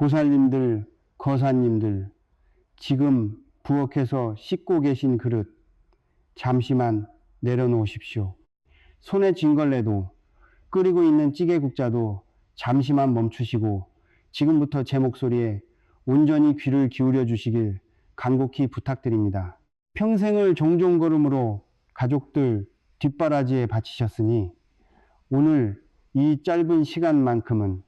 보살님들, 거사님들, 지금 부엌에서 씻고 계신 그릇 잠시만 내려놓으십시오. 손에 쥔 걸레도 끓이고 있는 찌개국자도 잠시만 멈추시고 지금부터 제 목소리에 온전히 귀를 기울여 주시길 간곡히 부탁드립니다. 평생을 종종 걸음으로 가족들 뒷바라지에 바치셨으니 오늘 이 짧은 시간만큼은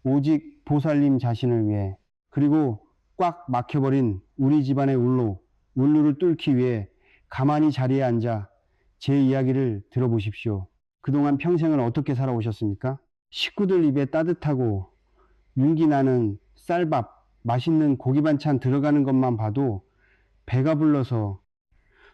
오직 보살님 자신을 위해, 그리고 꽉 막혀버린 우리 집안의 울루를 뚫기 위해 가만히 자리에 앉아 제 이야기를 들어보십시오. 그동안 평생을 어떻게 살아오셨습니까? 식구들 입에 따뜻하고 윤기 나는 쌀밥, 맛있는 고기 반찬 들어가는 것만 봐도 배가 불러서,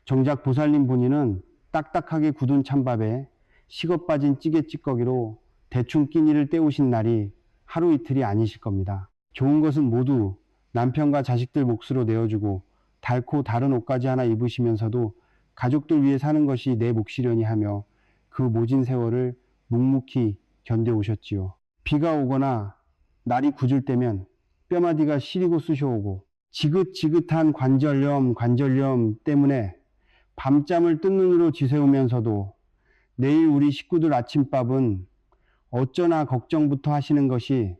정작 보살님 본인은 딱딱하게 굳은 찬밥에 식어 빠진 찌개 찌꺼기로 대충 끼니를 때우신 날이 하루 이틀이 아니실 겁니다. 좋은 것은 모두 남편과 자식들 몫으로 내어주고 닳고 다른 옷까지 하나 입으시면서도 가족들 위해 사는 것이 내 몫이려니 하며 그 모진 세월을 묵묵히 견뎌오셨지요. 비가 오거나 날이 굳을 때면 뼈마디가 시리고 쑤셔오고 지긋지긋한 관절염 때문에 밤잠을 뜬 눈으로 지새우면서도 내일 우리 식구들 아침밥은 어쩌나 걱정부터 하시는 것이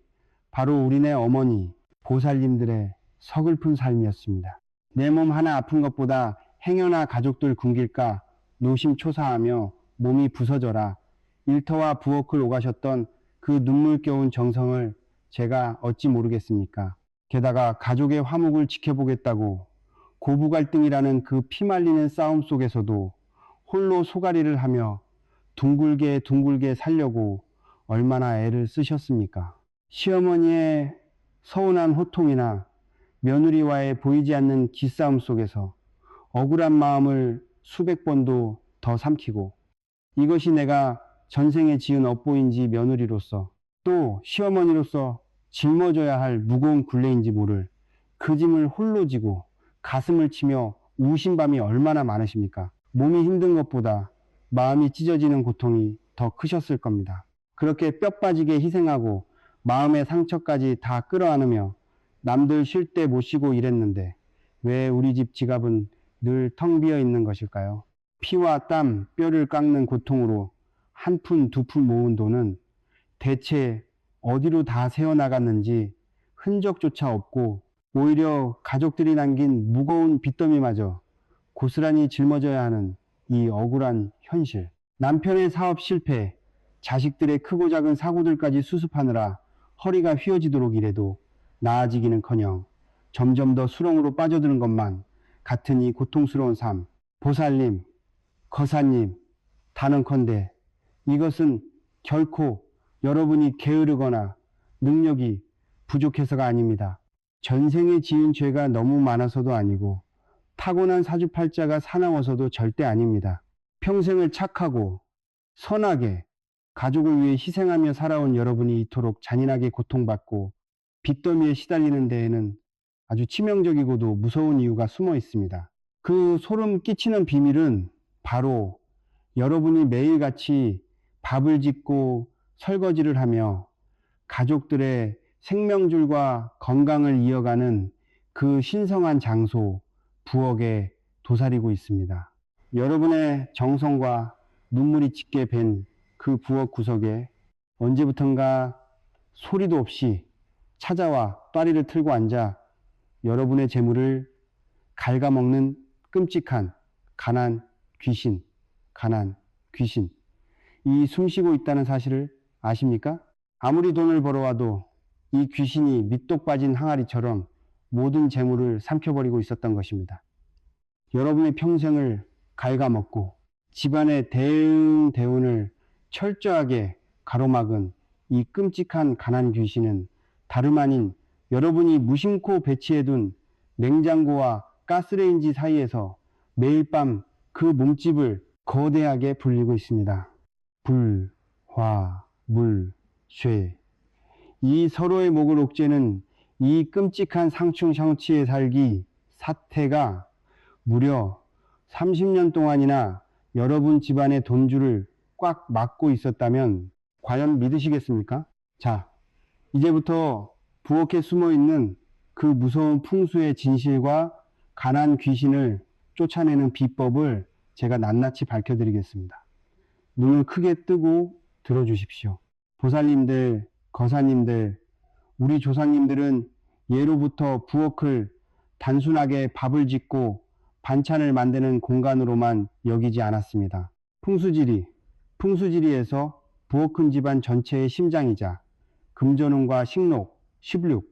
바로 우리네 어머니 보살님들의 서글픈 삶이었습니다. 내 몸 하나 아픈 것보다 행여나 가족들 굶길까 노심초사하며 몸이 부서져라 일터와 부엌을 오가셨던 그 눈물겨운 정성을 제가 어찌 모르겠습니까? 게다가 가족의 화목을 지켜보겠다고 고부 갈등이라는 그 피말리는 싸움 속에서도 홀로 소가리를 하며 둥글게 살려고 얼마나 애를 쓰셨습니까? 시어머니의 서운한 호통이나 며느리와의 보이지 않는 기싸움 속에서 억울한 마음을 수백 번도 더 삼키고, 이것이 내가 전생에 지은 업보인지 며느리로서 또 시어머니로서 짊어져야 할 무거운 굴레인지 모를 그 짐을 홀로 지고 가슴을 치며 우신 밤이 얼마나 많으십니까? 몸이 힘든 것보다 마음이 찢어지는 고통이 더 크셨을 겁니다. 그렇게 뼈 빠지게 희생하고 마음의 상처까지 다 끌어안으며 남들 쉴 때 못 쉬고 일했는데 왜 우리 집 지갑은 늘 텅 비어 있는 것일까요? 피와 땀, 뼈를 깎는 고통으로 한 푼, 두 푼 모은 돈은 대체 어디로 다 새어나갔는지 흔적조차 없고 오히려 가족들이 남긴 무거운 빚더미마저 고스란히 짊어져야 하는 이 억울한 현실. 남편의 사업 실패, 자식들의 크고 작은 사고들까지 수습하느라 허리가 휘어지도록 일해도 나아지기는커녕 점점 더 수렁으로 빠져드는 것만 같은 이 고통스러운 삶. 보살님, 거사님, 단언컨대 이것은 결코 여러분이 게으르거나 능력이 부족해서가 아닙니다. 전생에 지은 죄가 너무 많아서도 아니고 타고난 사주팔자가 사나워서도 절대 아닙니다. 평생을 착하고 선하게 가족을 위해 희생하며 살아온 여러분이 이토록 잔인하게 고통받고 빚더미에 시달리는 데에는 아주 치명적이고도 무서운 이유가 숨어 있습니다. 그 소름 끼치는 비밀은 바로 여러분이 매일같이 밥을 짓고 설거지를 하며 가족들의 생명줄과 건강을 이어가는 그 신성한 장소, 부엌에 도사리고 있습니다. 여러분의 정성과 눈물이 짙게 밴 그 부엌 구석에 언제부턴가 소리도 없이 찾아와 또리를 틀고 앉아 여러분의 재물을 갉아먹는 끔찍한 가난 귀신, 이 숨쉬고 있다는 사실을 아십니까? 아무리 돈을 벌어와도 이 귀신이 밑독 빠진 항아리처럼 모든 재물을 삼켜버리고 있었던 것입니다. 여러분의 평생을 갉아먹고 집안의 대응대운을 철저하게 가로막은 이 끔찍한 가난 귀신은 다름 아닌 여러분이 무심코 배치해둔 냉장고와 가스레인지 사이에서 매일 밤 그 몸집을 거대하게 불리고 있습니다. 불, 화, 물, 쇠. 이 서로의 목을 옥죄는 이 끔찍한 상충상취의 살기 사태가 무려 30년 동안이나 여러분 집안의 돈줄을 꽉 막고 있었다면 과연 믿으시겠습니까? 자, 이제부터 부엌에 숨어 있는 그 무서운 풍수의 진실과 가난 귀신을 쫓아내는 비법을 제가 낱낱이 밝혀드리겠습니다. 눈을 크게 뜨고 들어주십시오. 보살님들, 거사님들, 우리 조상님들은 예로부터 부엌을 단순하게 밥을 짓고 반찬을 만드는 공간으로만 여기지 않았습니다. 풍수지리에서 부엌은 집안 전체의 심장이자 금전운과 식록, 십륙,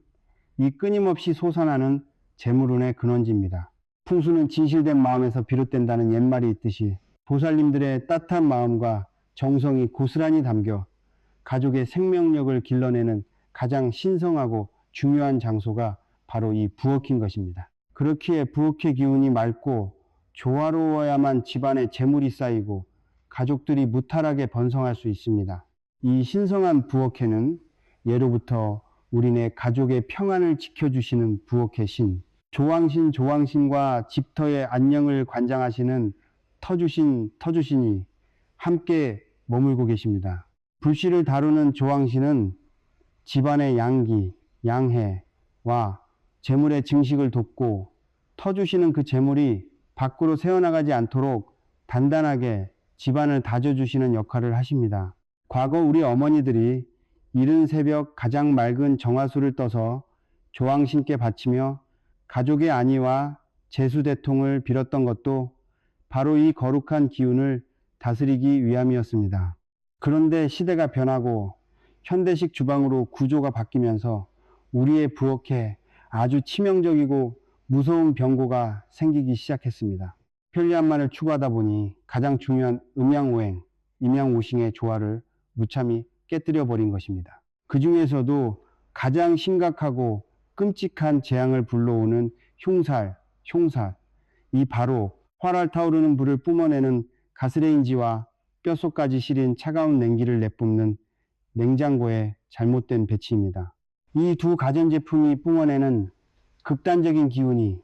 이 끊임없이 솟아나는 재물운의 근원지입니다. 풍수는 진실된 마음에서 비롯된다는 옛말이 있듯이 보살님들의 따뜻한 마음과 정성이 고스란히 담겨 가족의 생명력을 길러내는 가장 신성하고 중요한 장소가 바로 이 부엌인 것입니다. 그렇기에 부엌의 기운이 맑고 조화로워야만 집안에 재물이 쌓이고 가족들이 무탈하게 번성할 수 있습니다. 이 신성한 부엌에는 예로부터 우리네 가족의 평안을 지켜주시는 부엌의 신, 조왕신과 집터의 안녕을 관장하시는 터주신이 함께 머물고 계십니다. 불씨를 다루는 조왕신은 집안의 양기, 양해와 재물의 증식을 돕고 터주신은 그 재물이 밖으로 새어나가지 않도록 단단하게 집안을 다져주시는 역할을 하십니다. 과거 우리 어머니들이 이른 새벽 가장 맑은 정화수를 떠서 조왕신께 바치며 가족의 안위와 재수대통을 빌었던 것도 바로 이 거룩한 기운을 다스리기 위함이었습니다. 그런데 시대가 변하고 현대식 주방으로 구조가 바뀌면서 우리의 부엌에 아주 치명적이고 무서운 병고가 생기기 시작했습니다. 편리함만을 추구하다 보니 가장 중요한 음양오행, 임양오싱의 조화를 무참히 깨뜨려 버린 것입니다. 그 중에서도 가장 심각하고 끔찍한 재앙을 불러오는 흉살, 이 바로 활활 타오르는 불을 뿜어내는 가스레인지와 뼛속까지 시린 차가운 냉기를 내뿜는 냉장고의 잘못된 배치입니다. 이 두 가전제품이 뿜어내는 극단적인 기운이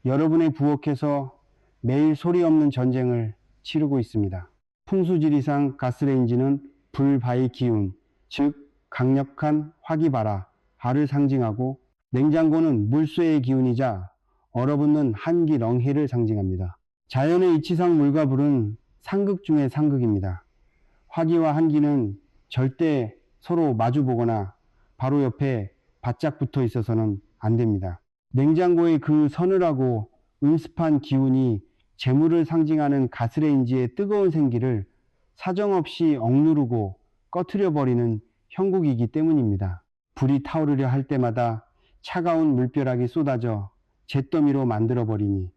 여러분의 부엌에서 매일 소리 없는 전쟁을 치르고 있습니다. 풍수지리상 가스레인지는 불바의 기운, 즉 강력한 화기바라를 상징하고 냉장고는 물쇠의 기운이자 얼어붙는 한기렁해를 상징합니다. 자연의 이치상 물과 불은 상극 중의 상극입니다. 화기와 한기는 절대 서로 마주보거나 바로 옆에 바짝 붙어 있어서는 안 됩니다. 냉장고의 그 서늘하고 음습한 기운이 재물을 상징하는 가스레인지의 뜨거운 생기를 사정없이 억누르고 꺼트려 버리는 형국이기 때문입니다. 불이 타오르려 할 때마다 차가운 물벼락이 쏟아져 잿더미로 만들어 버리니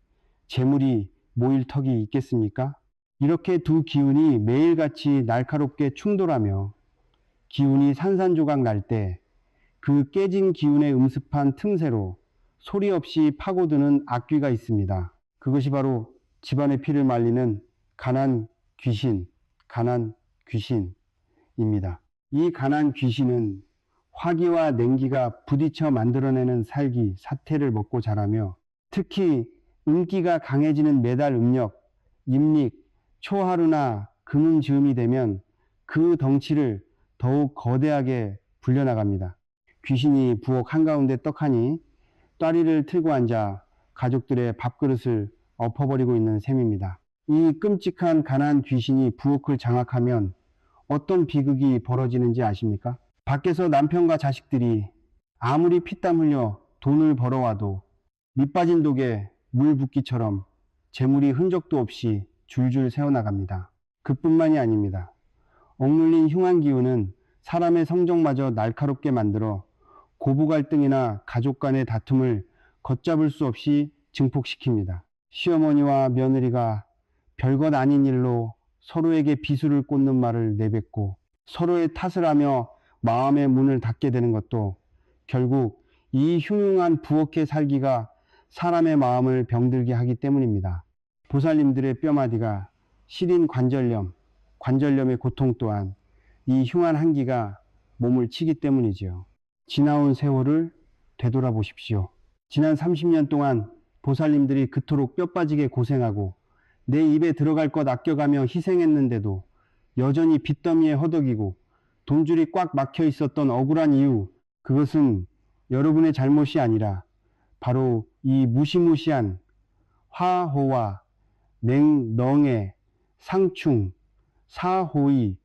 재물이 모일 턱이 있겠습니까? 이렇게 두 기운이 매일같이 날카롭게 충돌하며 기운이 산산조각 날 때 그 깨진 기운의 음습한 틈새로 소리 없이 파고드는 악귀가 있습니다. 그것이 바로 집안의 피를 말리는 가난 귀신입니다. 이 가난 귀신은 화기와 냉기가 부딪혀 만들어내는 사태를 먹고 자라며 특히 음기가 강해지는 매달 음력,阴历, 초하루나 금음즈음이 되면 그 덩치를 더욱 거대하게 불려나갑니다. 귀신이 부엌 한가운데 떡하니 따리를 틀고 앉아 가족들의 밥그릇을 엎어버리고 있는 셈입니다. 이 끔찍한 가난 귀신이 부엌을 장악하면 어떤 비극이 벌어지는지 아십니까? 밖에서 남편과 자식들이 아무리 피땀 흘려 돈을 벌어와도 밑빠진 독에 물 붓기처럼 재물이 흔적도 없이 줄줄 새어나갑니다. 그뿐만이 아닙니다. 억눌린 흉한 기운은 사람의 성정마저 날카롭게 만들어 고부 갈등이나 가족 간의 다툼을 걷잡을 수 없이 증폭시킵니다. 시어머니와 며느리가 별것 아닌 일로 서로에게 비수를 꽂는 말을 내뱉고 서로의 탓을 하며 마음의 문을 닫게 되는 것도 결국 이 흉흉한 부엌에 살기가 사람의 마음을 병들게 하기 때문입니다. 보살님들의 뼈마디가 시린 관절염의 고통 또한 이 흉한 한기가 몸을 치기 때문이지요. 지나온 세월을 되돌아보십시오. 지난 30년 동안 보살님들이 그토록 뼈 빠지게 고생하고 내 입에 들어갈 것 아껴가며 희생했는데도 여전히 빚더미에 허덕이고 돈줄이 꽉 막혀 있었던 억울한 이유, 그것은 여러분의 잘못이 아니라 바로 이 무시무시한 화호와 냉,넝의 상충, 사호의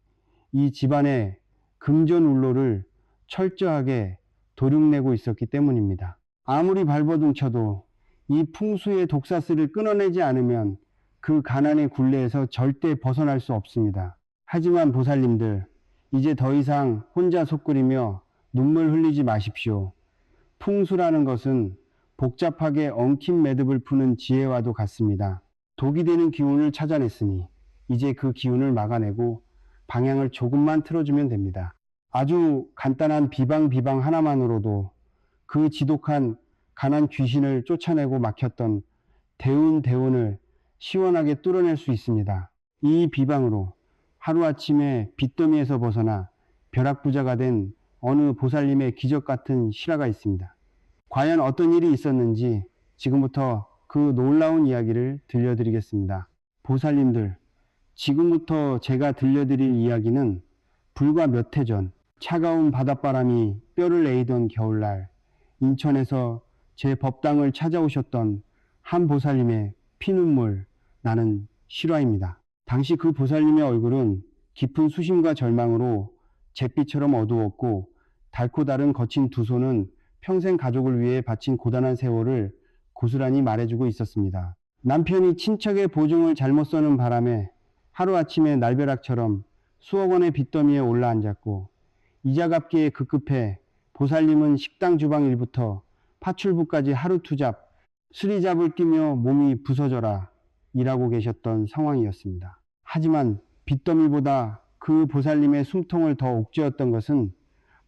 이 집안의 금전운로를 철저하게 도륙내고 있었기 때문입니다. 아무리 발버둥 쳐도 이 풍수의 독사슬을 끊어내지 않으면 그 가난의 굴레에서 절대 벗어날 수 없습니다. 하지만 보살님들, 이제 더 이상 혼자 속 끓이며 눈물 흘리지 마십시오. 풍수라는 것은 복잡하게 엉킨 매듭을 푸는 지혜와도 같습니다. 독이 되는 기운을 찾아냈으니 이제 그 기운을 막아내고 방향을 조금만 틀어주면 됩니다. 아주 간단한 비방 하나만으로도 그 지독한 가난 귀신을 쫓아내고 막혔던 대운을 시원하게 뚫어낼 수 있습니다. 이 비방으로 하루아침에 빚더미에서 벗어나 벼락부자가 된 어느 보살님의 기적 같은 실화가 있습니다. 과연 어떤 일이 있었는지 지금부터 그 놀라운 이야기를 들려드리겠습니다. 보살님들, 지금부터 제가 들려드릴 이야기는 불과 몇 해 전 차가운 바닷바람이 뼈를 에이던 겨울날 인천에서 제 법당을 찾아오셨던 한 보살님의 피눈물 나는 실화입니다. 당시 그 보살님의 얼굴은 깊은 수심과 절망으로 잿빛처럼 어두웠고 닳고 다른 거친 두 손은 평생 가족을 위해 바친 고단한 세월을 고스란히 말해주고 있었습니다. 남편이 친척의 보증을 잘못 써는 바람에 하루아침에 날벼락처럼 수억 원의 빚더미에 올라앉았고 이자 갚기에 급급해 보살님은 식당 주방 일부터 파출부까지 하루 투잡, 수리잡을 끼며 몸이 부서져라 일하고 계셨던 상황이었습니다. 하지만 빚더미보다 그 보살님의 숨통을 더 옥죄었던 것은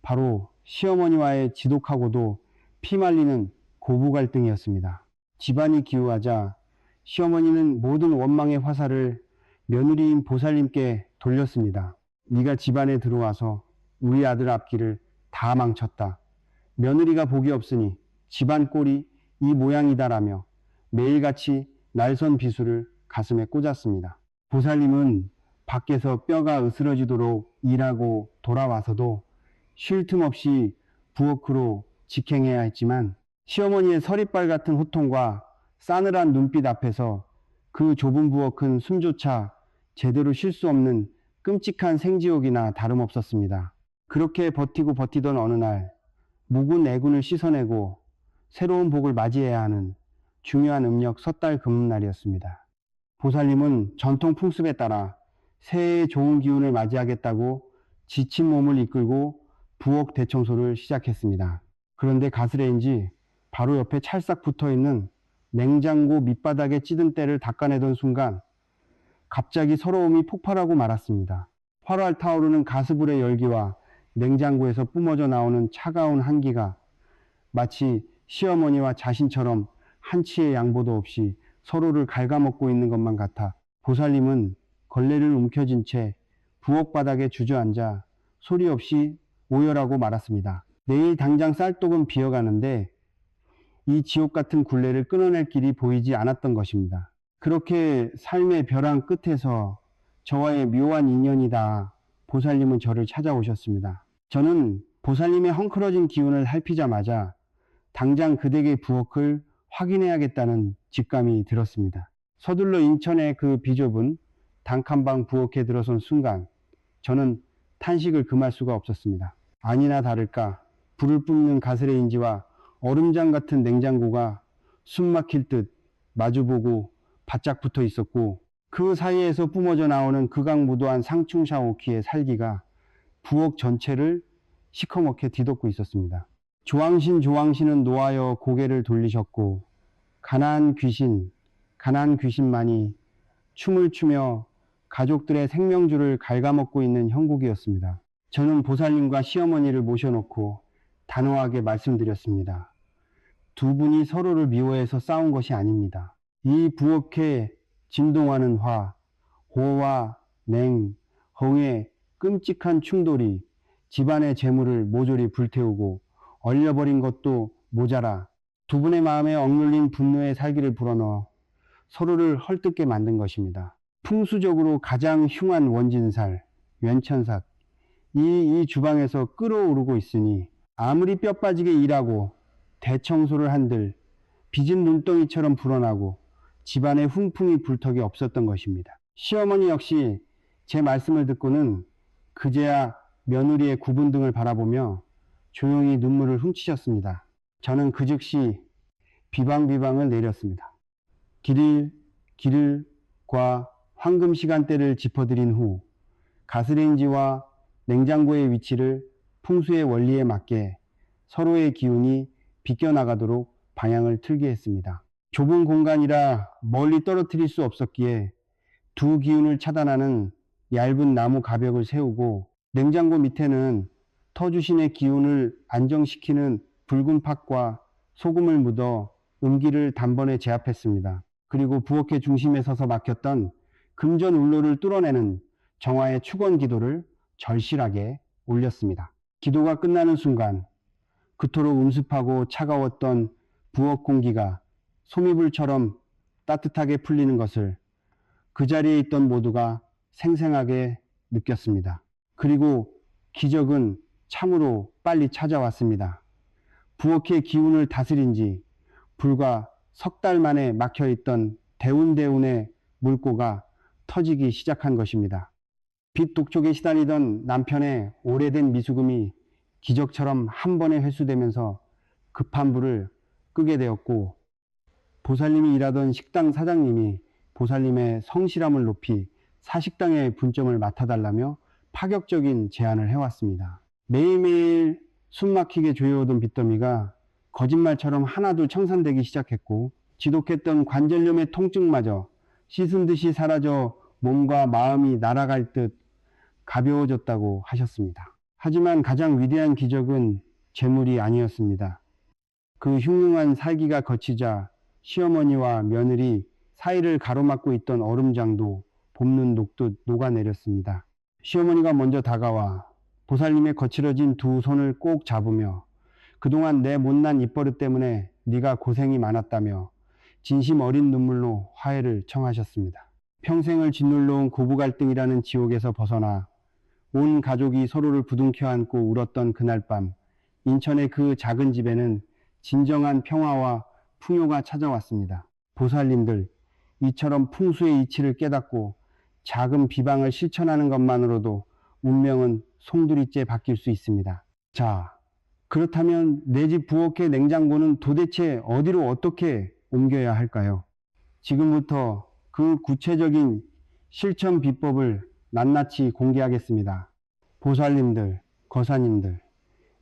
바로 시어머니와의 지독하고도 피말리는 고부 갈등이었습니다. 집안이 기우하자 시어머니는 모든 원망의 화살을 며느리인 보살님께 돌렸습니다. 네가 집안에 들어와서 우리 아들 앞길을 다 망쳤다. 며느리가 복이 없으니 집안 꼴이 이 모양이다라며 매일같이 날선 비수를 가슴에 꽂았습니다. 보살님은 밖에서 뼈가 으스러지도록 일하고 돌아와서도 쉴 틈 없이 부엌으로 직행해야 했지만 시어머니의 서리빨 같은 호통과 싸늘한 눈빛 앞에서 그 좁은 부엌은 숨조차 제대로 쉴 수 없는 끔찍한 생지옥이나 다름없었습니다. 그렇게 버티던 어느 날 묵은 애군을 씻어내고 새로운 복을 맞이해야 하는 중요한 음력 섣달 금음날이었습니다. 보살님은 전통 풍습에 따라 새해의 좋은 기운을 맞이하겠다고 지친 몸을 이끌고 부엌 대청소를 시작했습니다. 그런데 가스레인지 바로 옆에 찰싹 붙어있는 냉장고 밑바닥에 찌든 때를 닦아내던 순간 갑자기 서러움이 폭발하고 말았습니다. 활활 타오르는 가스불의 열기와 냉장고에서 뿜어져 나오는 차가운 한기가 마치 시어머니와 자신처럼 한치의 양보도 없이 서로를 갉아먹고 있는 것만 같아 보살님은 걸레를 움켜쥔 채 부엌 바닥에 주저앉아 소리 없이 오열하고 말았습니다. 내일 당장 쌀독은 비어가는데 이 지옥 같은 굴레를 끊어낼 길이 보이지 않았던 것입니다. 그렇게 삶의 벼랑 끝에서 저와의 묘한 인연이다. 보살님은 저를 찾아오셨습니다. 저는 보살님의 헝클어진 기운을 살피자마자 당장 그 댁의 부엌을 확인해야겠다는 직감이 들었습니다. 서둘러 인천의 그 비좁은 단칸방 부엌에 들어선 순간 저는 탄식을 금할 수가 없었습니다. 아니나 다를까 불을 뿜는 가스레인지와 얼음장 같은 냉장고가 숨막힐 듯 마주보고 바짝 붙어 있었고 그 사이에서 뿜어져 나오는 극악무도한 상충샤 오키의 살기가 부엌 전체를 시커멓게 뒤덮고 있었습니다. 조왕신은 노하여 고개를 돌리셨고 가난 귀신만이 춤을 추며 가족들의 생명줄을 갉아먹고 있는 형국이었습니다. 저는 보살님과 시어머니를 모셔놓고 단호하게 말씀드렸습니다. 두 분이 서로를 미워해서 싸운 것이 아닙니다. 이 부엌에 진동하는 호와 냉, 헝의 끔찍한 충돌이 집안의 재물을 모조리 불태우고 얼려버린 것도 모자라 두 분의 마음에 억눌린 분노의 살기를 불어넣어 서로를 헐뜯게 만든 것입니다. 풍수적으로 가장 흉한 원진살, 왼천삭, 이 주방에서 끓어오르고 있으니 아무리 뼈 빠지게 일하고 대청소를 한들 빚은 눈덩이처럼 불어나고 집안에 훈풍이 불 턱이 없었던 것입니다. 시어머니 역시 제 말씀을 듣고는 그제야 며느리의 구분 등을 바라보며 조용히 눈물을 훔치셨습니다. 저는 그 즉시 비방을 내렸습니다. 길을과 황금 시간대를 짚어드린 후 가스레인지와 냉장고의 위치를 풍수의 원리에 맞게 서로의 기운이 비껴나가도록 방향을 틀게 했습니다. 좁은 공간이라 멀리 떨어뜨릴 수 없었기에 두 기운을 차단하는 얇은 나무 가벽을 세우고 냉장고 밑에는 터주신의 기운을 안정시키는 붉은 팥과 소금을 묻어 음기를 단번에 제압했습니다. 그리고 부엌의 중심에 서서 막혔던 금전 울로를 뚫어내는 정화의 축원 기도를 절실하게 올렸습니다. 기도가 끝나는 순간 그토록 음습하고 차가웠던 부엌 공기가 소미불처럼 따뜻하게 풀리는 것을 그 자리에 있던 모두가 생생하게 느꼈습니다. 그리고 기적은 참으로 빨리 찾아왔습니다. 부엌의 기운을 다스린 지 불과 석 달 만에 막혀있던 대운대운의 물꼬가 터지기 시작한 것입니다. 빚 독촉에 시달리던 남편의 오래된 미수금이 기적처럼 한 번에 회수되면서 급한 불을 끄게 되었고, 보살님이 일하던 식당 사장님이 보살님의 성실함을 높이 사식당의 분점을 맡아달라며 파격적인 제안을 해왔습니다. 매일매일 숨막히게 조여오던 빚더미가 거짓말처럼 하나둘 청산되기 시작했고, 지독했던 관절염의 통증마저 씻은 듯이 사라져 몸과 마음이 날아갈 듯 가벼워졌다고 하셨습니다. 하지만 가장 위대한 기적은 재물이 아니었습니다. 그 흉흉한 살기가 거치자 시어머니와 며느리 사이를 가로막고 있던 얼음장도 봄눈 녹듯 녹아내렸습니다. 시어머니가 먼저 다가와 보살님의 거칠어진 두 손을 꼭 잡으며 그동안 내 못난 입버릇 때문에 네가 고생이 많았다며 진심 어린 눈물로 화해를 청하셨습니다. 평생을 짓눌러온 고부 갈등이라는 지옥에서 벗어나 온 가족이 서로를 부둥켜 안고 울었던 그날 밤, 인천의 그 작은 집에는 진정한 평화와 풍요가 찾아왔습니다. 보살님들, 이처럼 풍수의 이치를 깨닫고 작은 비방을 실천하는 것만으로도 운명은 송두리째 바뀔 수 있습니다. 자, 그렇다면 내 집 부엌의 냉장고는 도대체 어디로 어떻게 옮겨야 할까요? 지금부터 그 구체적인 실천 비법을 낱낱이 공개하겠습니다. 보살님들, 거사님들,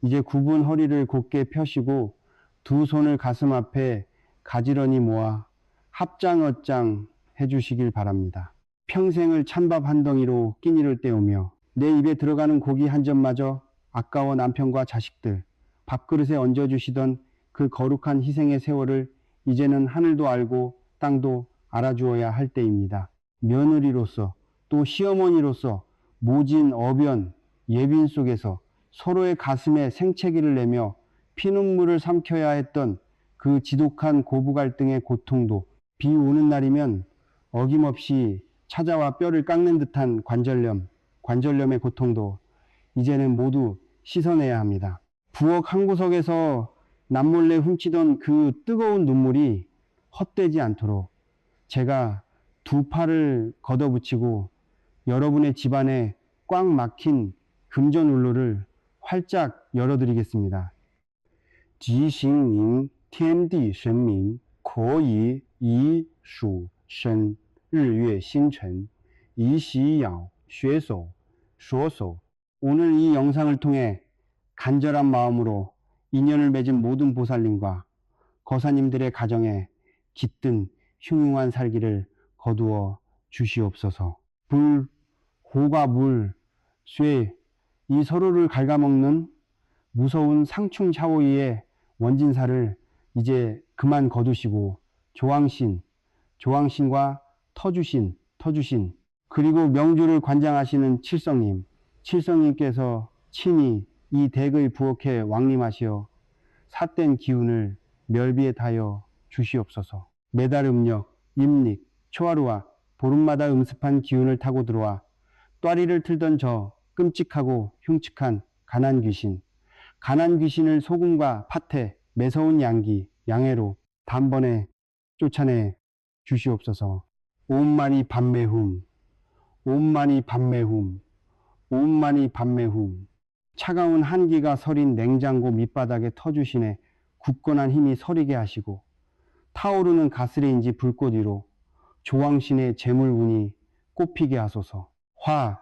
이제 굽은 허리를 곧게 펴시고 두 손을 가슴 앞에 가지런히 모아 합장어장 해주시길 바랍니다. 평생을 찬밥 한 덩이로 끼니를 때우며 내 입에 들어가는 고기 한 점마저 아까워 남편과 자식들, 밥그릇에 얹어주시던 그 거룩한 희생의 세월을 이제는 하늘도 알고 땅도 알아주어야 할 때입니다. 며느리로서 또 시어머니로서 모진 어변, 예빈 속에서 서로의 가슴에 생채기를 내며 피눈물을 삼켜야 했던 그 지독한 고부 갈등의 고통도 비 오는 날이면 어김없이 찾아와 뼈를 깎는 듯한 관절염의 고통도 이제는 모두 씻어내야 합니다. 부엌 한 구석에서 남몰래 훔치던 그 뜨거운 눈물이 헛되지 않도록 제가 두 팔을 걷어붙이고 여러분의 집안에 꽉 막힌 금전 울로를 활짝 열어드리겠습니다. 即行您天地神明可以以属生日月星辰以喜咬血手所手 오늘 이 영상을 통해 간절한 마음으로 인연을 맺은 모든 보살님과 거사님들의 가정에 깃든 흉흉한 살기를 거두어 주시옵소서. 불, 호가 물, 쇠, 이 서로를 갉아먹는 무서운 상충 샤오이의 원진사를 이제 그만 거두시고 조왕신과 터주신, 그리고 명주를 관장하시는 칠성님께서 친히 이 댁의 부엌에 왕림하시어 삿된 기운을 멸비에 타여 주시옵소서. 매달 음력,阴历, 초하루와 보름마다 음습한 기운을 타고 들어와 또아리를 틀던 저 끔찍하고 흉측한 가난 귀신, 가난 귀신을 소금과 팥에 매서운 양기, 양해로 단번에 쫓아내 주시옵소서. 옴마니 밤매훔, 옴마니 밤매훔, 옴마니 밤매훔. 차가운 한기가 서린 냉장고 밑바닥에 터주시네 굳건한 힘이 서리게 하시고 타오르는 가스레인지 불꽃 위로 조왕신의 재물운이 꽃피게 하소서. 화,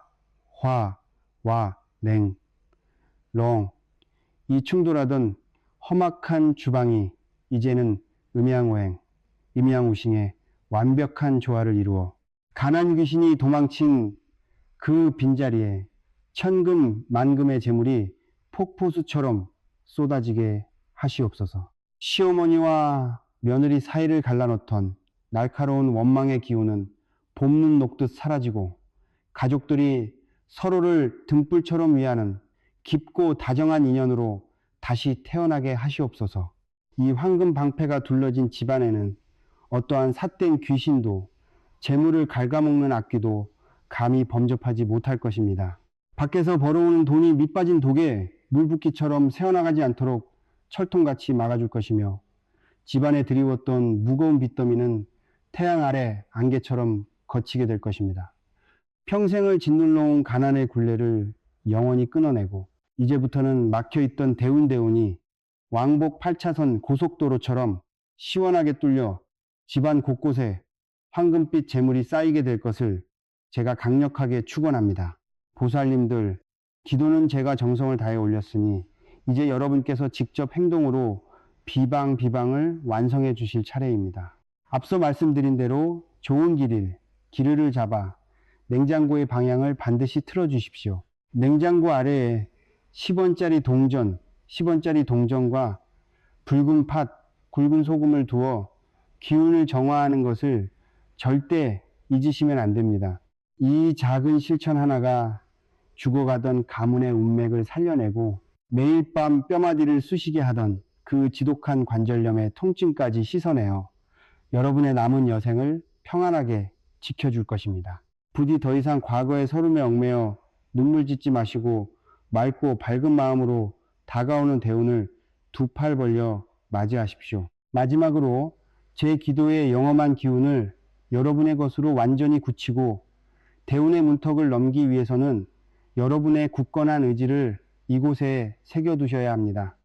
와, 냉, 렁. 이 충돌하던 험악한 주방이 이제는 음양오행, 임양우싱의 완벽한 조화를 이루어 가난 귀신이 도망친 그 빈자리에 천금 만금의 재물이 폭포수처럼 쏟아지게 하시옵소서. 시어머니와 며느리 사이를 갈라놓던 날카로운 원망의 기운은 봄눈 녹듯 사라지고 가족들이 서로를 등불처럼 위하는 깊고 다정한 인연으로 다시 태어나게 하시옵소서. 이 황금 방패가 둘러진 집안에는 어떠한 삿된 귀신도 재물을 갉아먹는 악귀도 감히 범접하지 못할 것입니다. 밖에서 벌어오는 돈이 밑빠진 독에 물붓기처럼 새어나가지 않도록 철통같이 막아줄 것이며 집안에 드리웠던 무거운 빚더미는 태양 아래 안개처럼 거치게 될 것입니다. 평생을 짓눌러 온 가난의 굴레를 영원히 끊어내고 이제부터는 막혀있던 대운대운이 왕복 8차선 고속도로처럼 시원하게 뚫려 집안 곳곳에 황금빛 재물이 쌓이게 될 것을 제가 강력하게 축원합니다. 보살님들, 기도는 제가 정성을 다해 올렸으니 이제 여러분께서 직접 행동으로 비방을 완성해 주실 차례입니다. 앞서 말씀드린 대로 좋은 기르를 잡아 냉장고의 방향을 반드시 틀어 주십시오. 냉장고 아래에 10원짜리 동전과 붉은 팥, 굵은 소금을 두어 기운을 정화하는 것을 절대 잊으시면 안 됩니다. 이 작은 실천 하나가 죽어가던 가문의 운맥을 살려내고 매일 밤 뼈마디를 쑤시게 하던 그 지독한 관절염의 통증까지 씻어내어 여러분의 남은 여생을 평안하게 지켜줄 것입니다. 부디 더 이상 과거의 서름에 얽매여 눈물 짓지 마시고 맑고 밝은 마음으로 다가오는 대운을 두 팔 벌려 맞이하십시오. 마지막으로 제 기도의 영험한 기운을 여러분의 것으로 완전히 굳히고 대운의 문턱을 넘기 위해서는 여러분의 굳건한 의지를 이곳에 새겨두셔야 합니다.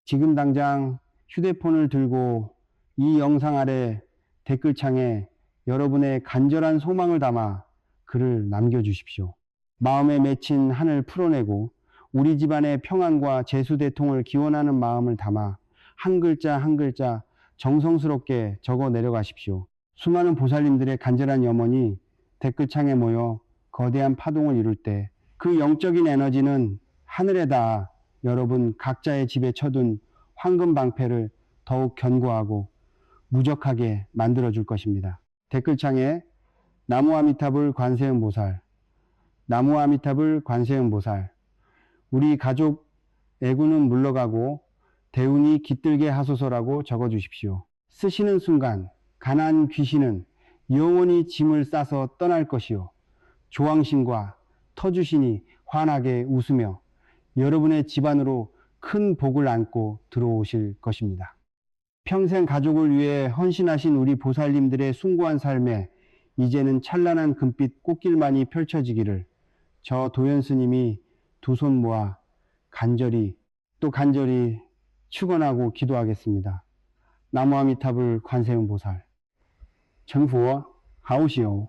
지금 당장 휴대폰을 들고 이 영상 아래 댓글창에 여러분의 간절한 소망을 담아 글을 남겨주십시오. 마음에 맺힌 한을 풀어내고 우리 집안의 평안과 재수대통을 기원하는 마음을 담아 한 글자 한 글자 정성스럽게 적어 내려가십시오. 수많은 보살님들의 간절한 염원이 댓글창에 모여 거대한 파동을 이룰 때 그 영적인 에너지는 하늘에 닿아 여러분 각자의 집에 쳐둔 황금 방패를 더욱 견고하고 무적하게 만들어줄 것입니다. 댓글창에 나무아미타불 관세음보살, 나무아미타불 관세음보살, 우리 가족 애구는 물러가고 대운이 깃들게 하소서라고 적어주십시오. 쓰시는 순간 가난 귀신은 영원히 짐을 싸서 떠날 것이요 조왕신과 터주신이 환하게 웃으며 여러분의 집안으로 큰 복을 안고 들어오실 것입니다. 평생 가족을 위해 헌신하신 우리 보살님들의 숭고한 삶에 이제는 찬란한 금빛 꽃길만이 펼쳐지기를 저 도연스님이 두 손 모아 간절히 축원하고 기도하겠습니다. 나무아미타불 관세음보살, 정부어 하오시오.